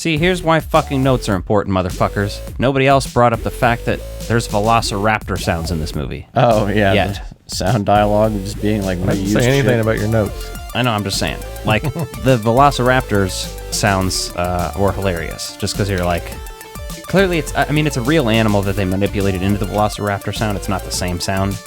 See, here's why fucking notes are important, motherfuckers. Nobody else brought up the fact that there's Velociraptor sounds in this movie. Oh, yeah. Yet. The sound dialogue just being like... I didn't say anything about your notes. I know, I'm just saying. Like, the Velociraptors sounds were hilarious. Just because you're like... Clearly, it's a real animal that they manipulated into the Velociraptor sound. It's not the same sound.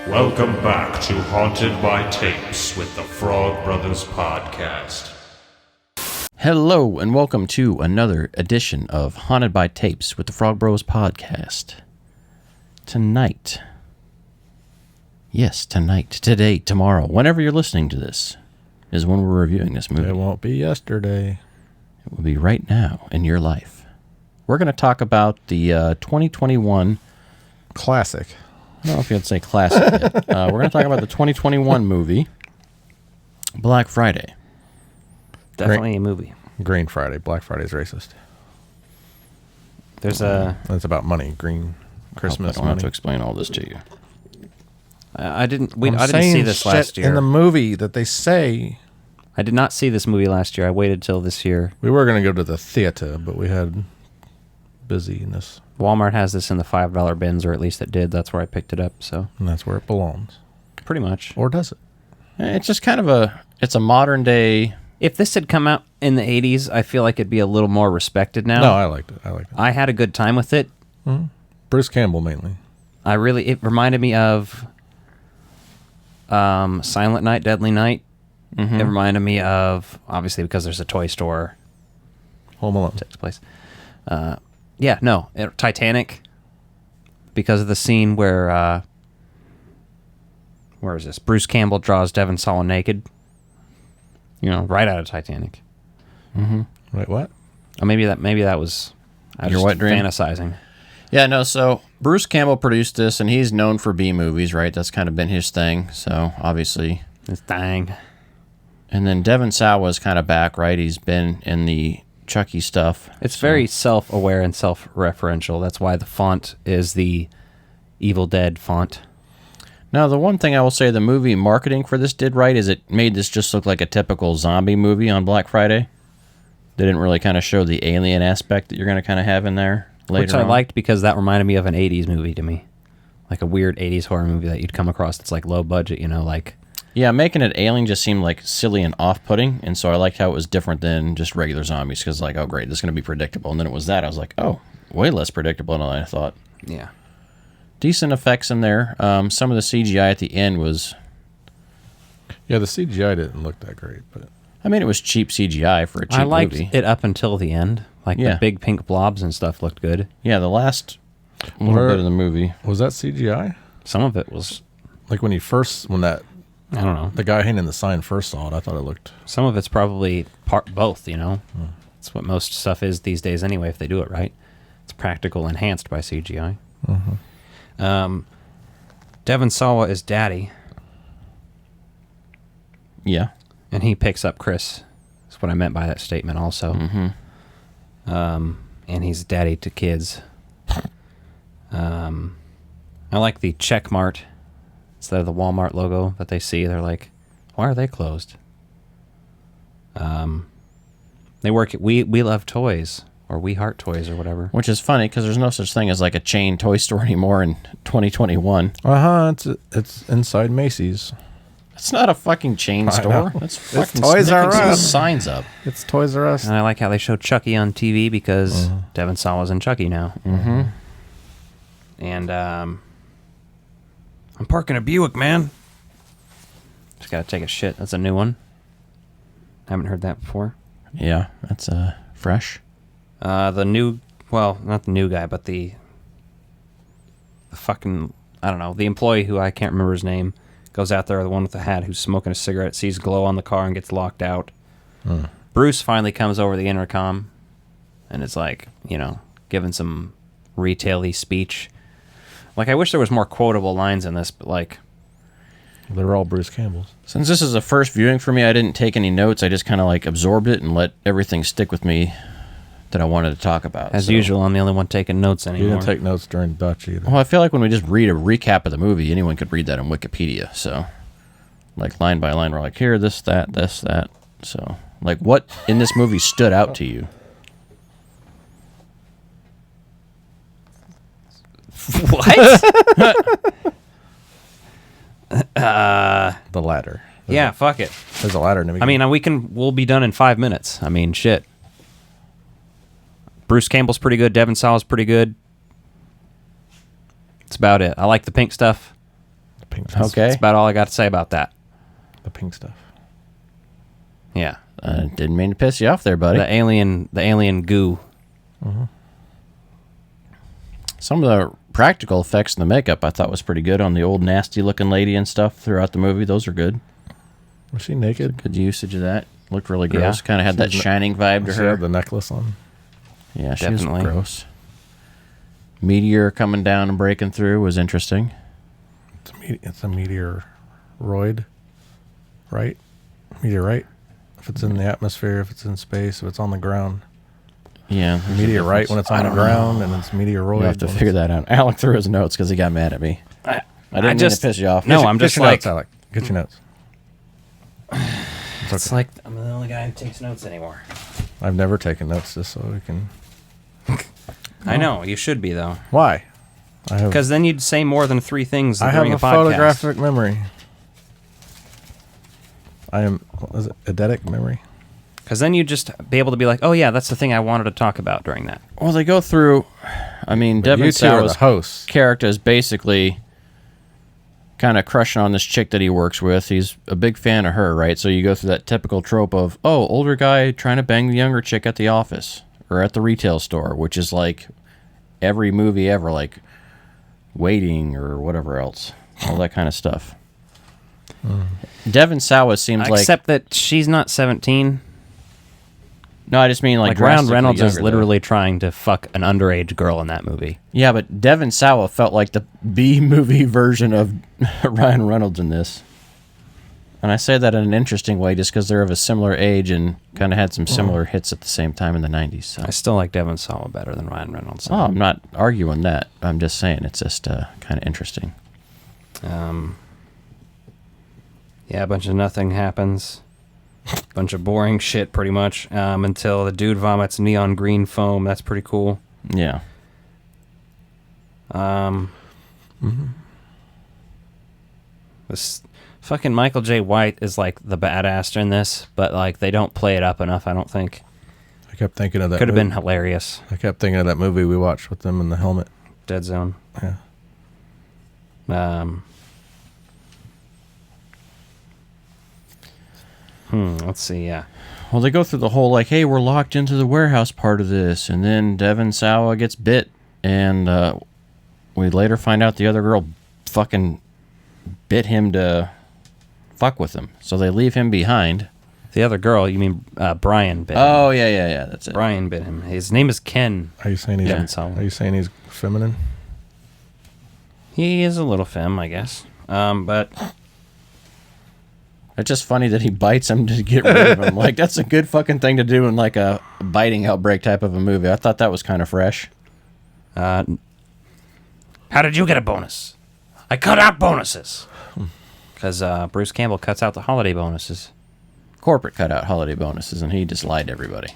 Welcome back to Haunted by Tapes with the Frog Brothers Podcast. Hello, and welcome to another edition of Haunted by Tapes with the Frog Bros Podcast. Tonight, today, tomorrow, whenever you're listening to this, is when we're reviewing this movie. It won't be yesterday. It will be right now in your life. We're going to talk about the 2021... Classic. I don't know if you'd say classic yet. We're going to talk about the 2021 movie, Black Friday. Definitely a movie. Green Friday. Black Friday's racist. There's a... It's about money. Green Christmas I don't have to explain all this to you. I didn't see saying this shit last year. in the movie that they say... I did not see this movie last year. I waited till this year. We were going to go to the theater, but we had busyness. Walmart has this in the $5 bins, or at least it did. That's where I picked it up, so... And that's where it belongs. Pretty much. Or does it? It's just kind of it's a modern day... If this had come out in the 80s, I feel like it'd be a little more respected now. No, I liked it. I had a good time with it. Mm-hmm. Bruce Campbell, mainly. It reminded me of Silent Night, Deadly Night. Mm-hmm. It reminded me of, obviously, because there's a toy store. Home Alone. Takes place. Titanic. Because of the scene where is this? Bruce Campbell draws Devon Sawa naked. Right out of Titanic. Mm-hmm. Wait, what? Or maybe that was your wet dream? Fantasizing. Yeah, no, so Bruce Campbell produced this, and he's known for B-movies, right? That's kind of been his thing, so obviously. His thing. And then Devon Sawa's kind of back, right? He's been in the Chucky stuff. It's very self-aware and self-referential. That's why the font is the Evil Dead font. Now, the one thing I will say the movie marketing for this did right is it made this just look like a typical zombie movie on Black Friday. They didn't really kind of show the alien aspect that you're going to kind of have in there later Which I on. liked because that reminded me of an 80s movie to me. Like a weird 80s horror movie that you'd come across that's like low budget, like... Yeah, making it alien just seemed like silly and off-putting, and so I liked how it was different than just regular zombies, because like, oh great, this is going to be predictable, and then it was that. I was like, oh, way less predictable than I thought. Yeah. Decent effects in there. Some of the CGI at the end was... Yeah, the CGI didn't look that great, but... I mean, it was cheap CGI for a cheap movie. I liked it up until the end. Like, the big pink blobs and stuff looked good. Yeah, the last little bit of the movie. Was that CGI? Some of it was... Like when that... I don't know. The guy hanging the sign first saw it, I thought it looked... Some of it's probably both, That's what most stuff is these days anyway, if they do it right. It's practical enhanced by CGI. Mm-hmm. Devon Sawa is daddy. Yeah. And he picks up Chris. That's what I meant by that statement also. Mm-hmm. And he's daddy to kids. I like the Checkmart instead of the Walmart logo that they see. They're like, why are they closed? They work at We Love Toys or We Heart Toys or whatever. Which is funny because there's no such thing as like a chain toy store anymore in 2021. It's inside Macy's. It's not a fucking chain store. That's fucking Toys R sticking some Us. signs up. It's Toys R Us. And I like how they show Chucky on TV because Devon Sawa's in Chucky now. Mm-hmm. And I'm parking a Buick, man. Just gotta take a shit. That's a new one. Haven't heard that before. Yeah, that's fresh. The new, well, not the new guy, but the fucking, I don't know, the employee who I can't remember his name, goes out there, the one with the hat who's smoking a cigarette, sees glow on the car and gets locked out. Bruce finally comes over the intercom and is like, giving some retail-y speech. Like, I wish there was more quotable lines in this, but like... They're all Bruce Campbell's. Since this is a first viewing for me, I didn't take any notes. I just kind of like absorbed it and let everything stick with me that I wanted to talk about. As usual, I'm the only one taking notes You anymore. didn't take notes during Dutch either. Well, I feel like when we just read a recap of the movie, anyone could read that on Wikipedia. So, like line by line, we're like, here, this, that, this, that. So, like, what in this movie stood out to you? What? The ladder. Yeah, fuck it. There's a ladder in the beginning. I mean, we'll be done in 5 minutes. I mean, shit. Bruce Campbell's pretty good. Devon Sawa's pretty good. That's about it. I like the pink stuff. the pink stuff. Okay. That's about all I got to say about that. The pink stuff. Yeah. Didn't mean to piss you off there, buddy. The alien goo. Some of the practical effects and the makeup I thought was pretty good on the old nasty looking lady and stuff throughout the movie. Those are good. Was she naked? Good usage of that. Looked really Yeah. gross. Kind of had that She's shining vibe to She her. had the necklace on. Yeah, she Definitely. was gross. Meteor coming down and breaking through was interesting. It's a meteoroid, right? Meteorite. If it's in the atmosphere, if it's in space, if it's on the ground. Yeah. there's a Meteorite difference. when it's on the ground, and it's meteoroid. You'll have to when figure it's- that out. Alec threw his notes because he got mad at me. I didn't mean just- to piss you off. No, Get I'm your just notes, like... Alec. Get your notes. It's like I'm the only guy who takes notes anymore. I've never taken notes just so we can. I know. You should be, though. Why? I have. Because then you'd say more than 3 things I have during a a podcast. photographic memory. I am. Is it eidetic memory? Because then you'd just be able to be like, oh, yeah, that's the thing I wanted to talk about during that. Well, they go through. I mean, Devon You two are the Sawa's hosts. character is basically kind of crushing on this chick that he works with. He's a big fan of her, right? So you go through that typical trope of, oh, older guy trying to bang the younger chick at the office or at the retail store, which is like every movie ever, like Waiting or whatever else, all that kind of stuff. Devon Sawa seems like... Except that she's not 17. No, I just mean like Ryan drastically Reynolds is younger, literally trying to fuck an underage girl in that movie. Yeah, but Devon Sawa felt like the B-movie version of Ryan Reynolds in this. And I say that in an interesting way just because they're of a similar age and kind of had some similar hits at the same time in the 90s. So. I still like Devon Sawa better than Ryan Reynolds. Oh, I'm not arguing that. I'm just saying it's just kind of interesting. Yeah, a bunch of nothing happens. Bunch of boring shit, pretty much, until the dude vomits neon green foam. That's pretty cool. Yeah. This fucking Michael J. White is like the badass in this, but like they don't play it up enough. I don't think. I kept thinking of that. Could have been movie. hilarious. I kept thinking of that movie we watched with them in the helmet. Dead Zone. Yeah. Let's see. Yeah. Well, they go through the whole like, hey, we're locked into the warehouse part of this, and then Devon Sawa gets bit, and we later find out the other girl fucking bit him to fuck with him, so they leave him behind. The other girl, you mean Brian bit him. Oh yeah, that's it. Brian bit him. His name is Ken. Are you saying he's? Devon Sawa. Are you saying he's feminine? He is a little femme, I guess. But It's just funny that he bites him to get rid of him. Like that's a good fucking thing to do in like a biting outbreak type of a movie. I thought that was kind of fresh. how did you get a bonus? I cut out bonuses. Because Bruce Campbell cuts out the holiday bonuses. Corporate cut out holiday bonuses, and he just lied to everybody.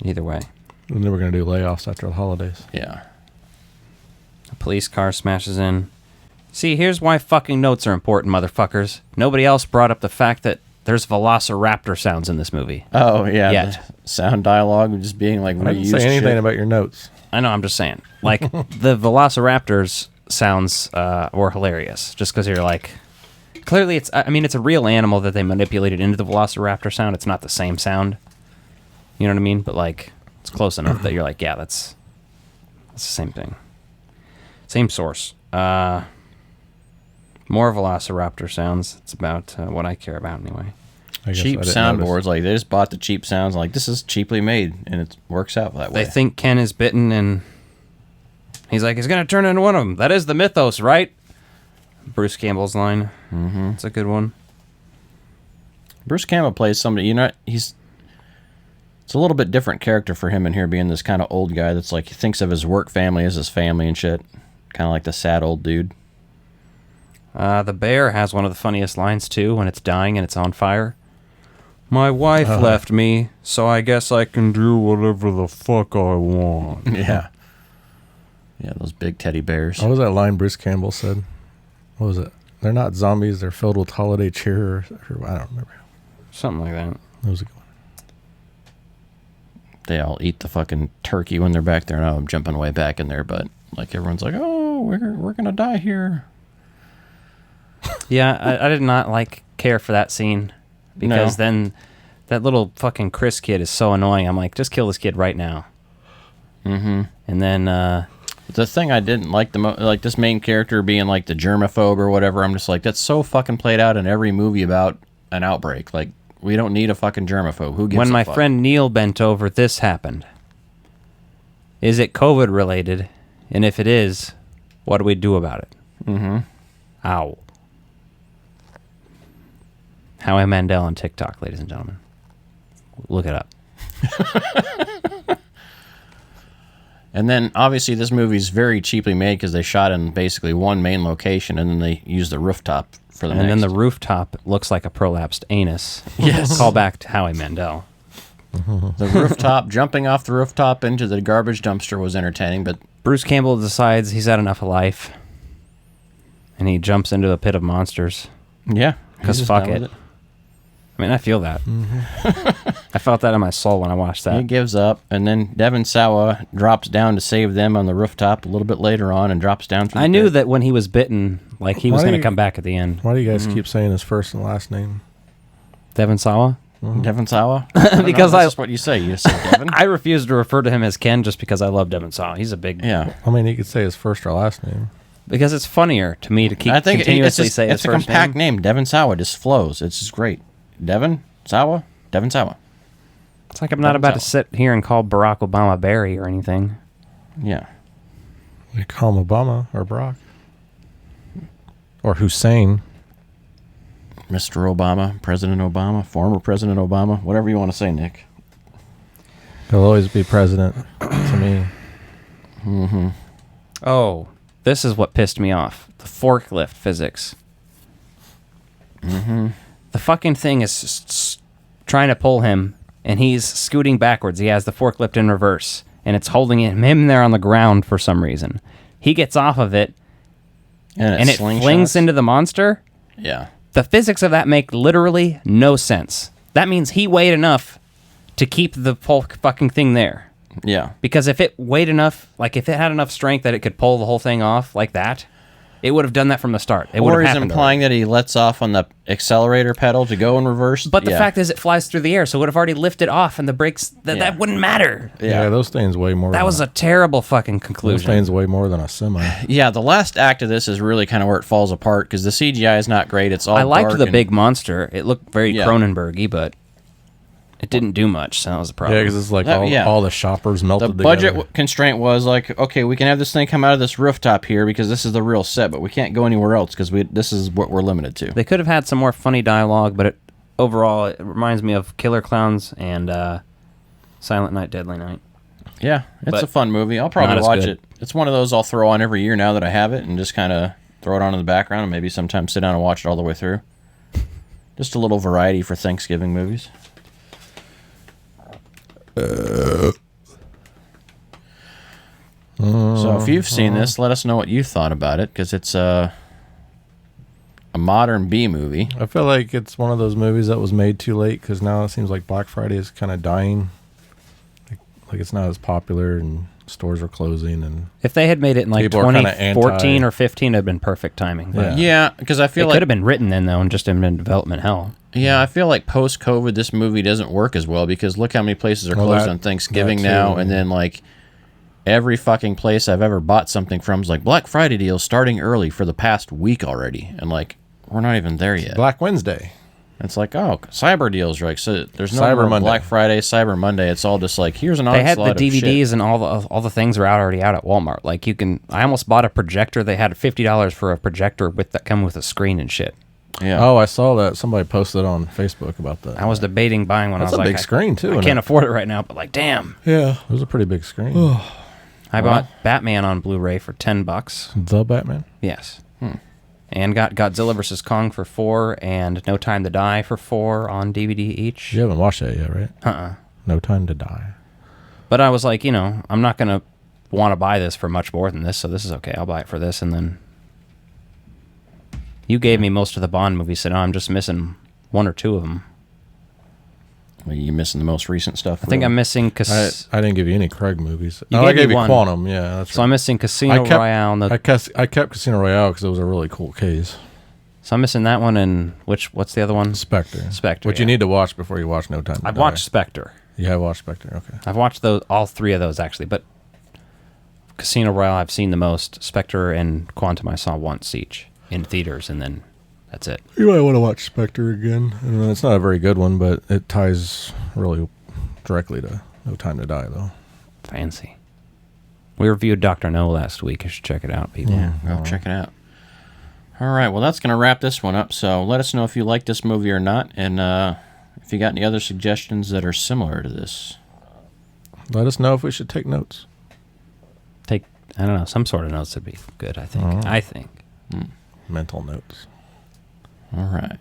Either way. And then we're gonna do layoffs after the holidays. Yeah. A police car smashes in. See, here's why fucking notes are important, motherfuckers. Nobody else brought up the fact that there's Velociraptor sounds in this movie. Oh yeah. Yet. The sound dialogue just being like I didn't reused say anything shit. about your notes. I know, I'm just saying. Like, the Velociraptors sounds were hilarious. Just because you're like... Clearly, it's a real animal that they manipulated into the Velociraptor sound. It's not the same sound. You know what I mean? But, like, it's close enough that you're like, yeah, that's the same thing. Same source. More Velociraptor sounds. It's about what I care about, anyway. I guess cheap I didn't soundboards. notice. Like they just bought the cheap sounds. Like this is cheaply made, and it works out that way. They think Ken is bitten, and he's like, he's going to turn into one of them. That is the mythos, right? Bruce Campbell's line. Mm-hmm. It's a good one. Bruce Campbell plays somebody. You know, it's a little bit different character for him in here, being this kind of old guy that's like he thinks of his work family as his family and shit. Kind of like the sad old dude. The bear has one of the funniest lines, too, when it's dying and it's on fire. My wife left me, so I guess I can do whatever the fuck I want. Yeah. Yeah, those big teddy bears. What was that line Bruce Campbell said? What was it? They're not zombies. They're filled with holiday cheer. Or I don't remember. Something like that. That was a good one. They all eat the fucking turkey when they're back there. Now I'm jumping way back in there, but like everyone's like, oh, we're gonna die here. Yeah, I did not care for that scene because No. then that little fucking Chris kid is so annoying. I'm like, just kill this kid right now. Mm-hmm. And then The thing I didn't like like this main character being like the germaphobe or whatever. I'm just like, that's so fucking played out in every movie about an outbreak. Like, we don't need a fucking germaphobe. Who gives when a my fuck? friend Neil bent over, this happened. Is it COVID related? And if it is, what do we do about it? Mm-hmm. Ow. Howie Mandel on TikTok, ladies and gentlemen. Look it up. And then obviously this movie's very cheaply made because they shot in basically one main location and then they used the rooftop for the And next. then the rooftop looks like a prolapsed anus. Yes. Call back to Howie Mandel. The rooftop, jumping off the rooftop into the garbage dumpster was entertaining, but Bruce Campbell decides he's had enough of life. And he jumps into a pit of monsters. yeah. he's 'Cause just fuck done with it. I mean, I feel that. I felt that in my soul when I watched He that. gives up, and then Devon Sawa drops down to save them on the rooftop a little bit later on and drops down through I the knew pit. that when he was bitten, like he was Why do going to you- come back at the end. Why do you guys keep saying his first and last name? Devon Sawa? Devon Sawa? I Because that's I- just what you say. You just say Devon. I refuse to refer to him as Ken just because I love Devon Sawa. He's a big... Yeah. I mean, you could say his first or last name. Because it's funnier to me to keep I think continuously it's say his a first compact name. name. Devon Sawa just flows. It's just great. Devon Sawa? Devon Sawa. It's like I'm not Devon about to Sawa. sit here and call Barack Obama Barry or anything. Yeah. We call him Obama or Barack. Or Hussein. Mr. Obama, President Obama, former President Obama, whatever you want to say, Nick. He'll always be president to me. Oh, this is what pissed me off. The forklift physics. The fucking thing is trying to pull him, and he's scooting backwards. He has the forklift in reverse, and it's holding him there on the ground for some reason. He gets off of it, and it flings into the monster. Yeah. The physics of that make literally no sense. That means he weighed enough to keep the whole fucking thing there. Yeah. Because if it weighed enough, like if it had enough strength that it could pull the whole thing off like that, it would have done that from the start. It would Or have he's happened implying that he lets off on the accelerator pedal to go in reverse. But the Yeah. fact is, it flies through the air, so it would have already lifted off, and the brakes that wouldn't matter. Yeah, those things weigh more. That was a terrible fucking Those conclusion. things weigh more than a semi. Yeah, the last act of this is really kind of where it falls apart because the CGI is not great. It's all I liked dark the and- big monster. It looked very Yeah. Cronenbergy, but it didn't do much, so that was a problem. Yeah, because it's like That- yeah. all the shoppers The melted budget together. constraint was like, okay, we can have this thing come out of this rooftop here because this is the real set, but we can't go anywhere else because this is what we're limited to. They could have had some more funny dialogue, but overall, it reminds me of Killer Clowns and Silent Night, Deadly Night. Yeah, it's But a fun movie. I'll probably not as watch good. it. It's one of those I'll throw on every year now that I have it and just kind of throw it on in the background and maybe sometimes sit down and watch it all the way through. Just a little variety for Thanksgiving movies. So if you've seen this, let us know what you thought about it because it's a modern B movie. I feel like it's one of those movies that was made too late because now it seems like Black Friday is kind of dying. Like it's not as popular and stores are closing and If they had made it in like People are kinda 2014 anti- or 15, it'd been perfect timing. But Yeah. Yeah, because I it feel could like have been written then, though, and just been in development hell. I feel like post-COVID, this movie doesn't work as well because look how many places are Well, closed that- on Thanksgiving that too. now, and then like every fucking place I've ever bought something from is like Black Friday deals starting early for the past week already, and like we're not even there yet. Black Wednesday. It's like, oh, cyber deals, right? So there's no Cyber more Monday. Black Friday, Cyber Monday. It's all just like, here's an They had onslaught the of shit. DVDs and all the things are already out at Walmart. Like you can, I almost bought a projector. They had $50 for a projector with that come with a screen and shit. Yeah. Oh, I saw that. Somebody posted on Facebook about that. I was debating buying one. That's I was a like, big screen, too, I isn't can't it? afford it right now, but like, damn. Yeah. It was a pretty big screen. I bought Batman on Blu-ray for $10. The Batman? Yes. And got Godzilla vs. Kong for $4 and No Time to Die for $4 on DVD each. You haven't watched that yet, right? Uh-uh. No Time to Die. But I was like, I'm not going to want to buy this for much more than this, so this is okay. I'll buy it for this. And then you gave me most of the Bond movies, so now I'm just missing one or two of them. Well, you missing the most recent stuff? I think I'm missing... I didn't give you any Craig movies. You I gave me gave you one. Quantum. Yeah, that's So right. I'm missing Casino Royale. And I kept Casino Royale because it was a really cool case. so I'm missing that one and... What's the other one? Spectre. Spectre, Which you yeah. need to watch before you watch No Time to Die. I've watched Spectre. You have watched Spectre, okay. I've watched all three of those, actually. But Casino Royale I've seen the most. Spectre and Quantum I saw once each in theaters, and then that's it. You might want to watch Spectre again. And it's not a very good one, but it ties really directly to No Time to Die, though. Fancy. We reviewed Dr. No last week. You should check it out, people. Yeah, go check it out. All right, well, that's going to wrap this one up. So let us know if you like this movie or not, and if you got any other suggestions that are similar to this. Let us know if we should take notes. Take, I don't know, some sort of notes would be good, I think. Oh. I think. Mental notes. All right.